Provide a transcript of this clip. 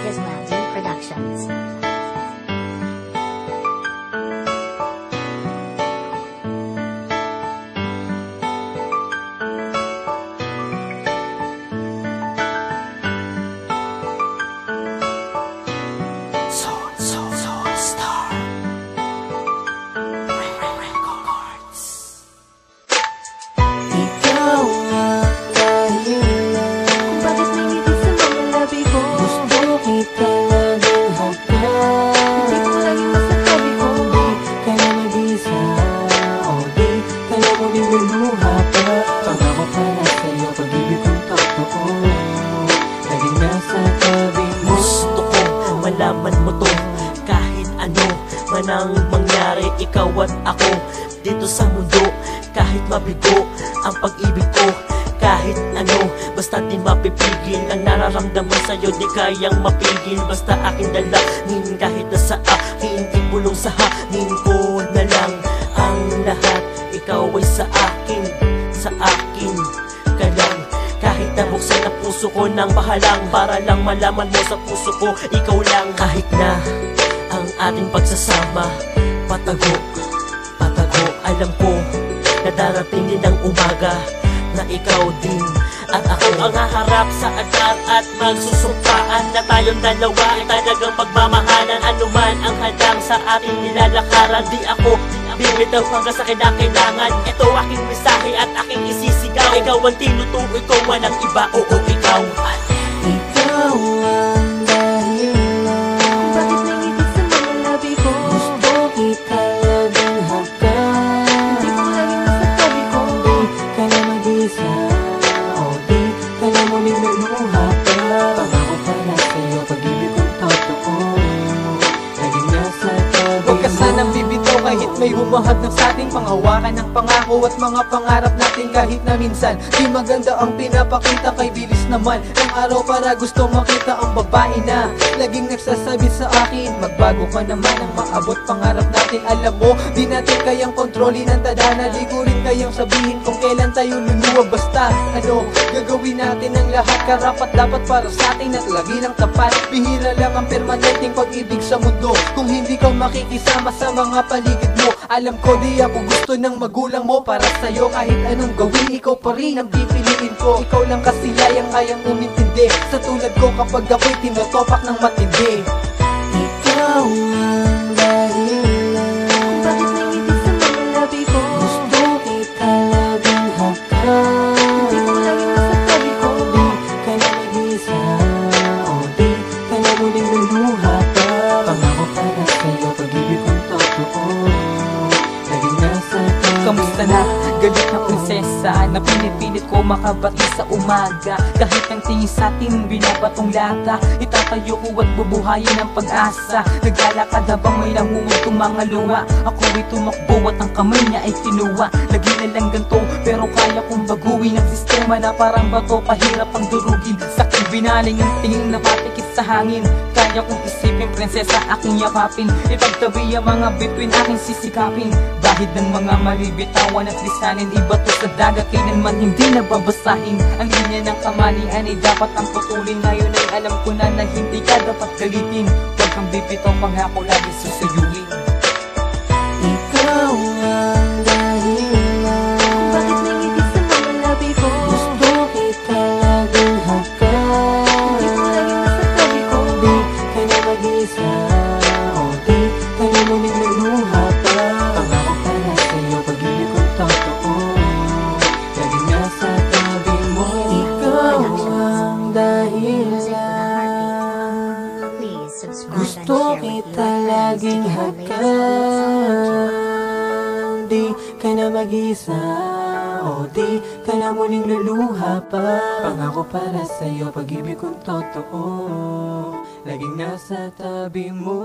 Gislandi Productions. Malaman mo to, kahit ano man ang mangyari, ikaw at ako dito sa mundo. Kahit mabigo ang pag-ibig ko, kahit ano, basta di mapipigil ang nararamdaman sa'yo, di kayang mapigil. Basta aking dalangin, kahit nasa akin ibulong sa hangin ko na lang ang lahat. Ikaw ay sa akin ka lang. Kahit nabuksan ang puso ko ng pahalang, para lang malaman mo sa puso ko, ikaw lang. Kahit na ang ating pagsasama patago, alam ko na darating din ang umaga na ikaw din at ako ang haharap sa altar at magsusumpaan na tayong dalawa ay talagang pagmamahalan. Anuman ang hadang sa ating nilalakaran, di ako bibitaw hanggang sa kinakailangan. Ito aking mensahe at aking isisigaw. Ikaw ang tinutukoy ko, walang iba, oo ikaw. Ikaw ang dahilan kung bakit nangitig sa mga labi ko. Gusto kita laging hagkan, di ko laging nasa tabi ko. Di ka na mag-isa, o di ka na muling luluha pa. Pangako pala sa'yo, pag-ibig kong totoo, laging nasa tabi mo. Huwag ka sanang bibitaw kahit may humahad ng sating panghawakan ng pangako at mga pangarap natin. Kahit na minsan di maganda ang pinapakita, kay bilis naman ng araw para gusto makita ang babae na laging nagsasabi sa akin, magbago ka naman ang maabot pangarap natin. Alam mo, di natin kayang kontrolin ang tadhana, di ko rin kayang sabihin kung kailan tayo luluwag. Basta ano, gagawin natin ang lahat karapat dapat para sa atin at lagi lang tapat. Bihira lang ang permanenteng pag-ibig sa mundo kung hindi ka makikisama sa mga paligid mo. Alam ko di ako gusto ng magulang mo, para sa'yo kahit anong gawin, ikaw pa rin ang pipiliin ko. Ikaw lang kasi kayang umintindi sa tulad ko kapag ako'y tinotopak ng matindi. Ikaw ang dahilan kung bakit nangitig sa mga labi ko. Gusto kita laging hagkan, di ko laging nasa tabi ko. Di ka na mag-isa, o di ka na muling luluha pa. Pangako para sa'yo, pag-ibig kong totoo, laging nasa tabi mo. Kamusta na? Galit na prinsesa na pinipilit ko makabati sa umaga. Kahit ang tingin sa atin binabatong lata, itatayo ko at bubuhayin ang pag-asa. Naglalakad habang may namumugtong mga luwa, ako'y tumakbo at ang kamay niya ay kinuha. Lagi na lang ganito pero kaya kong baguhin ang sistema na parang bato, pahirap ang durugin. Sakit binaling ang tingin na patikit sa hangin. Kaya kong isipin prinsesa aking yakapin, ipagtabi ang mga bituin aking sisikapin. Bahid ng mga malibitawan at lisanin, iba to sa dagat kailanman hindi nababasahin. Ang linya ng kamalian ay dapat ang putulin. Ngayon ay alam ko na na hindi ka dapat galitin. Huwag kang bibitaw, pangako lagi susuyuin. Ikaw ang dahilan kung bakit nangitig sa mga labi ko. Gusto kita laging hagkan, di ko laging nasa tabi ko. Di ka na mag-isa, o di ka na muling luluha pa. Pangako para sa'yo, pag-ibig kong totoo, laging nasa tabi mo. Ikaw ang dahilan, Please subscribe gusto and share with kita your friends laging to get hagkan, di ka na mag-isa, o di ka na muling luluha pa. Pangako para sa'yo, pag-ibig kong totoo, laging nasa tabi mo.